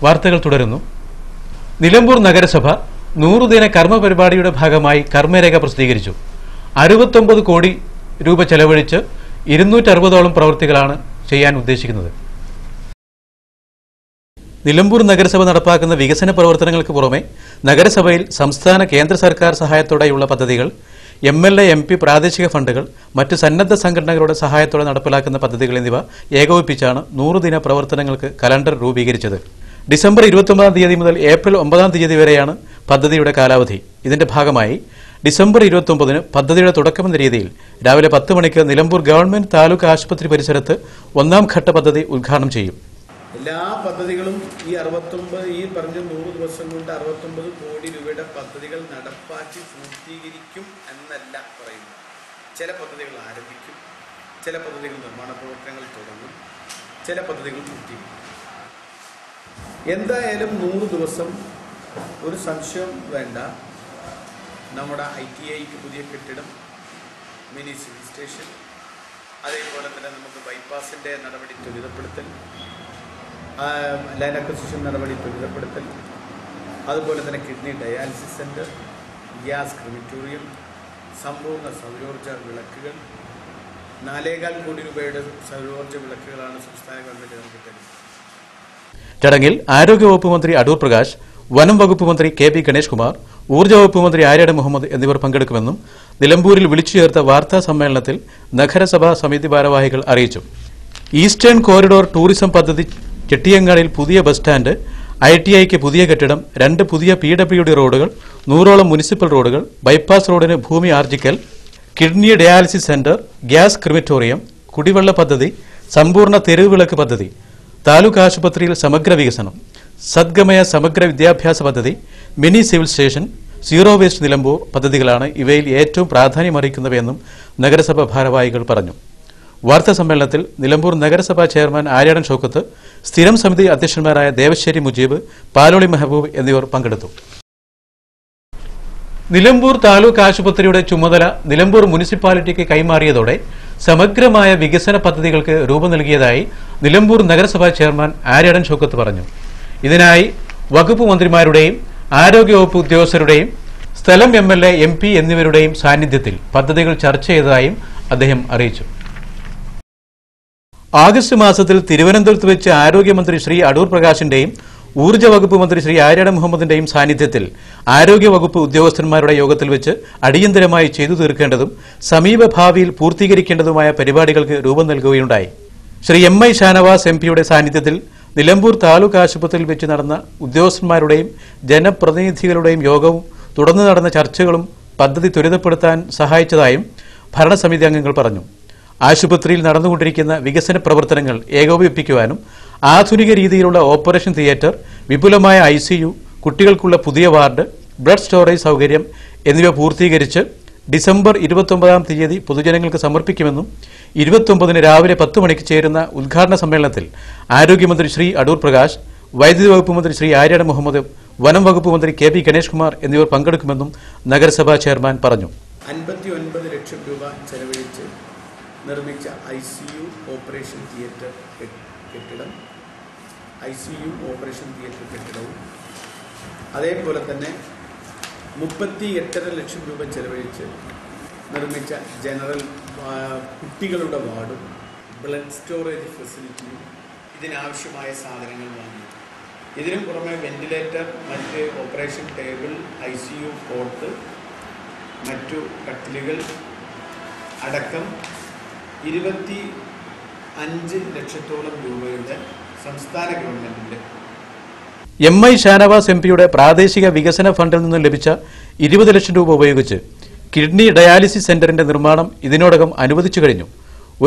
വാർത്തകൾ തുടരുന്നു. നിലമ്പൂർ നഗരസഭ 100 ദിന കർമ്മ പരിപാടിയുടെ ഭാഗമായി കർമ്മരേഖ പ്രസിദ്ധീകരിച്ചു. 69 കോടി രൂപ ചെലവഴിച്ച് 260ഓളം പ്രവൃത്തികളാണ് ചെയ്യാൻ ഉദ്ദേശിക്കുന്നത്. നിലമ്പൂർ നഗരസഭ നടപ്പാക്കുന്ന വികസന പ്രവർത്തനങ്ങൾക്ക് പുറമെ നഗരസഭയിൽ സംസ്ഥാന കേന്ദ്ര സർക്കാർ സഹായത്തോടെയുള്ള പദ്ധതികൾ, MLA MP പ്രാദേശിക ഫണ്ടുകൾ, മറ്റ് സന്നദ്ധ സംഘടനകളുടെ സഹായത്തോടെ നടപ്പിലാക്കുന്ന പദ്ധതികൾ എന്നിവ ഏകോപിപ്പിച്ചാണ് 100 ദിന പ്രവർത്തനങ്ങൾക്ക് കലണ്ടർ രൂപീകരിച്ചത്. ഡിസംബർ 29 തീയതി മുതൽ ഏപ്രിൽ 9 തീയതി വരെയാണ് പദ്ധതിയുടെ കാലാവധി. ഇതിന്റെ ഭാഗമായി ഡിസംബർ 29-ന് പദ്ധതിയുടെ തുടക്കമെന്ന രീതിയിൽ രാവിലെ 10 മണിക്ക് നിലമ്പൂർ ഗവൺമെന്റ് താലൂക്ക് ആശുപത്രി പരിസരത്ത് 1ാം ഘട്ട പദ്ധതി ഉദ്ഘാടനം ചെയ്യും. എല്ലാ പദ്ധതികളും ഈ പറഞ്ഞ 100 ദിവസം കൊണ്ട് 69 കോടി രൂപയുടെ പദ്ധതികൾ നടപ്പാക്കി പൂർത്തീകരിക്കും എന്നല്ല പറയുന്നത്. ചില പദ്ധതികൾ ആരംഭിക്കും, ചില പദ്ധതികൾ നിർമ്മാണ പ്രവർത്തനങ്ങൾ തുടങ്ങും, ചില പദ്ധതികൾ പൂർത്തീകരിക്കും. എന്തായാലും 100 ദിവസം ഒരു സംശയം വേണ്ട. നമ്മുടെ ITIക്ക് പുതിയ കെട്ടിടം, മിനി സിവിൽ സ്റ്റേഷൻ, അതേപോലെ തന്നെ നമുക്ക് ബൈപ്പാസിൻ്റെ നടപടി ത്വരിതപ്പെടുത്തൽ, ലൈൻ അക്വസിഷൻ നടപടി ത്വരിതപ്പെടുത്തൽ, അതുപോലെ തന്നെ kidney dialysis centre, gas crematorium, സമ്പൂർണ്ണ സൗരോർജ്ജ വിളക്കുകൾ, 4.25 കോടി രൂപയുടെ സൗരോർജ്ജ വിളക്കുകളാണ് സംസ്ഥാന ഗവൺമെൻറ് നമുക്ക് തരുന്നത്. ചടങ്ങിൽ ആരോഗ്യവകുപ്പ് മന്ത്രി അടൂർ പ്രകാശ്, വനം വകുപ്പ് മന്ത്രി KP ഗണേഷ് കുമാർ, ഊർജ്ജ വകുപ്പ് മന്ത്രി ആര്യാട് മുഹമ്മദ് എന്നിവർ പങ്കെടുക്കുമെന്നും നിലമ്പൂരിൽ വിളിച്ചു ചേർത്ത വാർത്താ സമ്മേളനത്തിൽ നഗരസഭാ സമിതി ഭാരവാഹികൾ അറിയിച്ചു. ഈസ്റ്റേൺ കോറിഡോർ ടൂറിസം പദ്ധതി, ചെട്ടിയങ്ങാടിയിൽ പുതിയ ബസ് സ്റ്റാൻഡ്, ITIക്ക് പുതിയ കെട്ടിടം, 2 പുതിയ PWD റോഡുകൾ, 100ഓളം മുനിസിപ്പൽ റോഡുകൾ, ബൈപ്പാസ് റോഡിന് ഭൂമി ആർജിക്കൽ, kidney dialysis center, gas crematorium, കുടിവെള്ള പദ്ധതി, സമ്പൂർണ്ണ തെരുവ് വിളക്ക് പദ്ധതി, താലൂക്ക് ആശുപത്രിയിൽ സമഗ്ര വികസനം, സദ്ഗമയ സമഗ്ര വിദ്യാഭ്യാസ പദ്ധതി, mini civil station, zero waste Nilambur പദ്ധതികളാണ് ഇവയിൽ ഏറ്റവും പ്രാധാന്യമറിയിക്കുന്നവയെന്നും നഗരസഭാ ഭാരവാഹികൾ പറഞ്ഞു. വാർത്താ സമ്മേളനത്തിൽ നിലമ്പൂർ നഗരസഭാ ചെയർമാൻ ആര്യാടൻ ഷൗക്കത്ത്, സ്ഥിരം സമിതി അധ്യക്ഷന്മാരായ ദേവശ്ശേരി മുജീബ്, പാലോളി മെഹബൂബ് എന്നിവർ പങ്കെടുത്തു. നിലമ്പൂർ താലൂക്ക് ആശുപത്രിയുടെ ചുമതല നിലമ്പൂർ മുനിസിപ്പാലിറ്റിക്ക് കൈമാറിയതോടെ സമഗ്രമായ വികസന പദ്ധതികൾക്ക് രൂപം നൽകിയതായി നിലമ്പൂർ നഗരസഭാ ചെയർമാൻ ആര്യാടൻ ഷൗക്കത്ത് പറഞ്ഞു. ഇതിനായി വകുപ്പ് മന്ത്രിമാരുടെയും ആരോഗ്യവകുപ്പ് ഉദ്യോഗസ്ഥരുടെയും സ്ഥലം MLA MP എന്നിവരുടെയും സാന്നിധ്യത്തിൽ പദ്ധതികൾ ചർച്ച ചെയ്തതായും അദ്ദേഹം അറിയിച്ചു. ആഗസ്റ്റ് മാസത്തിൽ തിരുവനന്തപുരത്ത് വെച്ച് ആരോഗ്യമന്ത്രി ശ്രീ അടൂർ പ്രകാശിന്റെയും ഊർജ്ജ വകുപ്പ് മന്ത്രി ശ്രീ ആര്യാട് മുഹമ്മദിന്റെയും സാന്നിധ്യത്തിൽ ആരോഗ്യവകുപ്പ് ഉദ്യോഗസ്ഥന്മാരുടെ യോഗത്തിൽ വെച്ച് അടിയന്തരമായി ചെയ്തു തീർക്കേണ്ടതും സമീപഭാവിയിൽ പൂർത്തീകരിക്കേണ്ടതുമായ പരിപാടികൾക്ക് രൂപം നൽകുകയുണ്ടായി. ശ്രീ MI ഷാനവാസ് MPയുടെ സാന്നിധ്യത്തിൽ നിലമ്പൂർ താലൂക്ക് ആശുപത്രിയിൽ വെച്ച് നടന്ന ഉദ്യോഗസ്ഥന്മാരുടെയും ജനപ്രതിനിധികളുടെയും യോഗവും തുടർന്ന് നടന്ന ചർച്ചകളും പദ്ധതി ത്വരിതപ്പെടുത്താൻ സഹായിച്ചതായും ഭരണസമിതി അംഗങ്ങൾ പറഞ്ഞു. ആശുപത്രിയിൽ നടന്നുകൊണ്ടിരിക്കുന്ന വികസന പ്രവർത്തനങ്ങൾ ഏകോപിപ്പിക്കുവാനും ആധുനിക രീതിയിലുള്ള ഓപ്പറേഷൻ തിയേറ്റർ, വിപുലമായ ICU, കുട്ടികൾക്കുള്ള പുതിയ വാർഡ്, ബ്ലഡ് സ്റ്റോറേജ് സൗകര്യം എന്നിവ പൂർത്തീകരിച്ച് ഡിസംബർ 29 തീയതി പൊതുജനങ്ങൾക്ക് സമർപ്പിക്കുമെന്നും 29-ന് രാവിലെ 10 മണിക്ക് ചേരുന്ന ഉദ്ഘാടന സമ്മേളനത്തിൽ ആരോഗ്യമന്ത്രി ശ്രീ അടൂർ പ്രകാശ്, വൈദ്യുതി വകുപ്പ് മന്ത്രി ശ്രീ ആര്യാട് മുഹമ്മദ്, വനം വകുപ്പ് മന്ത്രി KP ഗണേഷ് കുമാർ എന്നിവർ പങ്കെടുക്കുമെന്നും നഗരസഭാ ചെയർമാൻ പറഞ്ഞു. 59 ലക്ഷം രൂപ ചെലവഴിച്ച് നിർമ്മിച്ച ICU ഓപ്പറേഷൻ തിയേറ്റർ കെട്ടിടം, ICU ഓപ്പറേഷൻ തിയേറ്റർ കെട്ടിടവും, അതേപോലെ തന്നെ 38.5 ലക്ഷം രൂപ ചെലവഴിച്ച് നിർമ്മിച്ച ജനറൽ കുട്ടികളുടെ വാർഡും ബ്ലഡ് സ്റ്റോറേജ് ഫെസിലിറ്റിയും ഇതിനാവശ്യമായ സാധനങ്ങൾ വാങ്ങി. ഇതിനു പുറമെ വെന്റിലേറ്റർ, മറ്റ് ഓപ്പറേഷൻ ടേബിൾ, ICU കോട്ട്, മറ്റു കട്ടിലുകൾ അടക്കം 25 ലക്ഷത്തോളം രൂപയുടെ സംസ്ഥാന ഗവൺമെന്റിന്റെ MI ഷാനവാസ് MPയുടെ പ്രാദേശിക വികസന ഫണ്ടിൽ നിന്നും ലഭിച്ച 20 ലക്ഷം രൂപ ഉപയോഗിച്ച് കിഡ്നി ഡയാലിസിസ് സെന്ററിന്റെ നിർമ്മാണം ഇതിനോടകം അനുവദിച്ചു കഴിഞ്ഞു.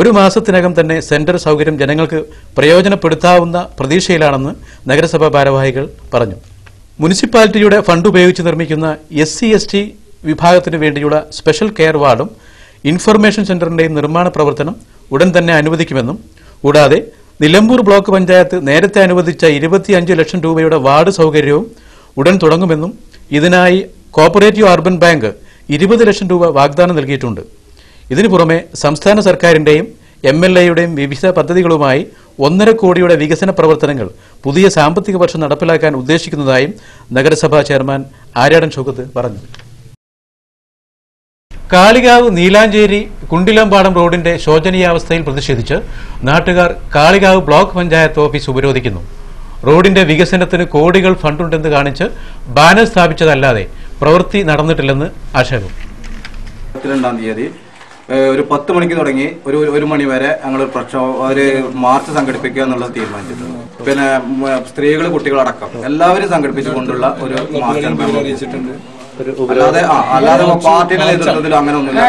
1 മാസത്തിനകം തന്നെ സെന്റർ സൗകര്യം ജനങ്ങൾക്ക് പ്രയോജനപ്പെടുത്താവുന്ന പ്രതീക്ഷയിലാണെന്ന് നഗരസഭാ ഭാരവാഹികൾ പറഞ്ഞു. മുനിസിപ്പാലിറ്റിയുടെ ഫണ്ട് ഉപയോഗിച്ച് നിർമ്മിക്കുന്ന SC/ST വിഭാഗത്തിനു വേണ്ടിയുള്ള സ്പെഷ്യൽ കെയർ വാർഡും ഇൻഫർമേഷൻ സെന്ററിന്റെയും നിർമ്മാണ പ്രവർത്തനം ഉടൻ തന്നെ അനുവദിക്കുമെന്നും, കൂടാതെ നിലമ്പൂർ ബ്ലോക്ക് പഞ്ചായത്ത് നേരത്തെ അനുവദിച്ച 25 ലക്ഷം രൂപയുടെ വാർഡ് സൗകര്യവും ഉടൻ തുടങ്ങുമെന്നും, ഇതിനായി കോപ്പറേറ്റീവ് അർബൻ ബാങ്ക് 20 ലക്ഷം രൂപ വാഗ്ദാനം നൽകിയിട്ടുണ്ട്. ഇതിനു പുറമെ സംസ്ഥാന സർക്കാരിന്റെയും MLAയുടെയും വിവിധ പദ്ധതികളുമായി 1.5 കോടിയുടെ വികസന പ്രവർത്തനങ്ങൾ പുതിയ സാമ്പത്തിക വർഷം നടപ്പിലാക്കാൻ ഉദ്ദേശിക്കുന്നതായും നഗരസഭാ ചെയർമാൻ ആര്യാടൻ ഷൗക്കത്ത് പറഞ്ഞു. കാളികാവ് നീലാഞ്ചേരി കുണ്ടിലമ്പാടം റോഡിന്റെ ശോചനീയാവസ്ഥയിൽ പ്രതിഷേധിച്ച് നാട്ടുകാർ കാളികാവ് ബ്ലോക്ക് പഞ്ചായത്ത് ഓഫീസ് ഉപരോധിക്കുന്നു. റോഡിന്റെ വികസനത്തിന് കോടികൾ ഫണ്ടുണ്ടെന്ന് കാണിച്ച് ബാനർ സ്ഥാപിച്ചതല്ലാതെ പ്രവൃത്തി നടന്നിട്ടില്ലെന്ന് ആക്ഷേപം. 2-ാം തീയതി ഒരു 10 മണിക്ക് തുടങ്ങി ഒരു മണി വരെ ഞങ്ങൾ ഒരു മാർച്ച് സംഘടിപ്പിക്കുക എന്നുള്ളത് തീരുമാനിച്ചിട്ടുണ്ട്. പിന്നെ സ്ത്രീകൾ കുട്ടികളടക്കം എല്ലാവരും സംഘടിപ്പിച്ചുകൊണ്ടുള്ള ഒരു മാർച്ചാണ് അല്ലാതെ പാർട്ടിയുടെ നേതൃത്വത്തിൽ അങ്ങനെ ഒന്നുമില്ല.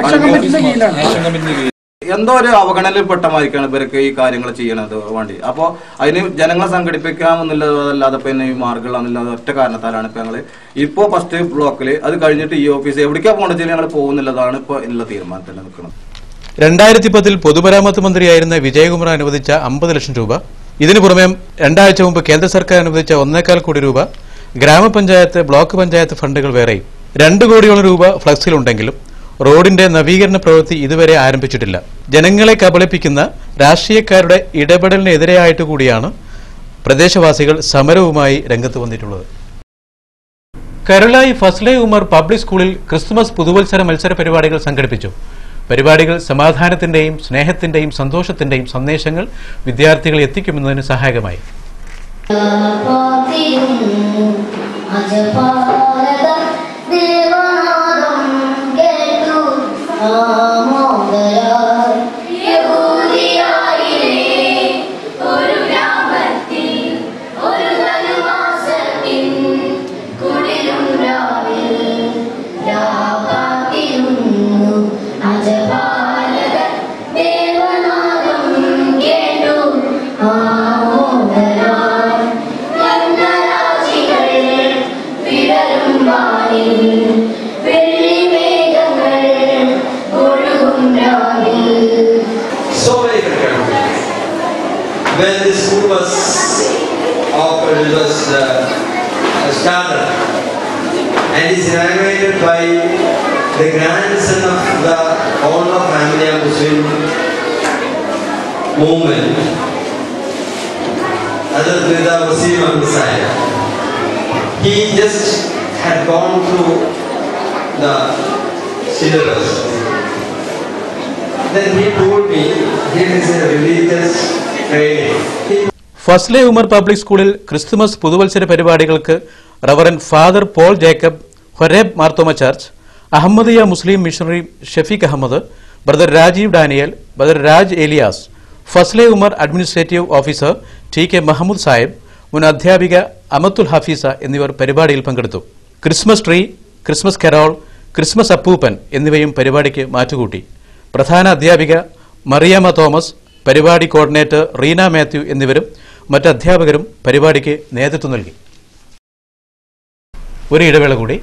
എന്തോ ഒരു അവഗണനയിൽപ്പെട്ടമായിരിക്കാണ് ഇവർക്ക് ഈ കാര്യങ്ങൾ ചെയ്യണത് വേണ്ടി. അപ്പോൾ അതിന് ജനങ്ങളെ സംഘടിപ്പിക്കാമെന്നുള്ളതല്ലാതെ പിന്നെ ഈ മാർഗങ്ങളാണെന്നുള്ളത് ഒറ്റ കാരണത്താലാണ് ഇപ്പൊ ഞങ്ങൾ ഇപ്പോ ഫസ്റ്റ് ബ്ലോക്കിൽ അത് കഴിഞ്ഞിട്ട് ഈ ഓഫീസ് എവിടേക്കാ പോകേണ്ടത് ഞങ്ങൾ പോകുന്നുള്ളതാണ് ഇപ്പൊ ഉള്ള തീരുമാനത്തിൽ നിൽക്കുന്നത്. 2010 പൊതുമരാമത്ത് മന്ത്രിയായിരുന്ന വിജയകുമാർ അനുവദിച്ച 50 ലക്ഷം രൂപ, ഇതിനു പുറമെ 2 ആഴ്ച മുമ്പ് കേന്ദ്ര സർക്കാർ അനുവദിച്ച 1.25 കോടി രൂപ, ഗ്രാമപഞ്ചായത്ത് ബ്ലോക്ക് പഞ്ചായത്ത് ഫണ്ടുകൾ വേറെയും 2 കോടിയോളം രൂപ ഫ്ലക്സിലുണ്ടെങ്കിലും റോഡിന്റെ നവീകരണ പ്രവൃത്തി ഇതുവരെ ആരംഭിച്ചിട്ടില്ല. ജനങ്ങളെ കബളിപ്പിക്കുന്ന രാഷ്ട്രീയക്കാരുടെ ഇടപെടലിനെതിരെയായിട്ട് കൂടിയാണ് പ്രദേശവാസികൾ സമരവുമായി രംഗത്ത് വന്നിട്ടുള്ളത്. കരുളായി ഫസ്ലെ ഉമർ പബ്ലിക് സ്കൂളിൽ ക്രിസ്തുമസ് പുതുവത്സര മത്സര പരിപാടികൾ സംഘടിപ്പിച്ചു. പരിപാടികൾ സമാധാനത്തിന്റെയും സ്നേഹത്തിന്റെയും സന്തോഷത്തിന്റെയും സന്ദേശങ്ങൾ വിദ്യാർത്ഥികളെ എത്തിക്കുമെന്നതിന് സഹായകമായി. When the school was offered, it was started and is inaugurated by the grandson of the owner of Ahmadiyya Muslim movement, Hazrat Mirza Wasim Ahmad Sahib. He just had gone through the syllabus. Then he told me, here is a religious Fazle Umar public സ്കൂളിൽ Christmas പുതുവത്സര പരിപാടികൾക്ക് reverend father Paul Jacob, Horeb Marthoma church, Ahmadiyya മുസ്ലിം missionary Shafeeq Ahmed, brother Rajeev Daniel, brother Raj Elias, Fazle Umar administrative officer TK Mahmood Sahib, മുൻ അധ്യാപിക അമത്തുൽ ഹഫീസ എന്നിവർ പരിപാടിയിൽ പങ്കെടുത്തു. Christmas tree, Christmas carol, Christmas അപ്പൂപ്പൻ എന്നിവയും പരിപാടിക്ക് മാറ്റുകൂട്ടി. പ്രധാന അധ്യാപിക മറിയാമ്മ തോമസ്, പരിപാടി കോർഡിനേറ്റർ റീന മാത്യു എന്നിവരും മറ്റ് അധ്യാപകരും പരിപാടിക്ക് നേതൃത്വം നൽകി. ഒരു ഇടവേള കൂടി.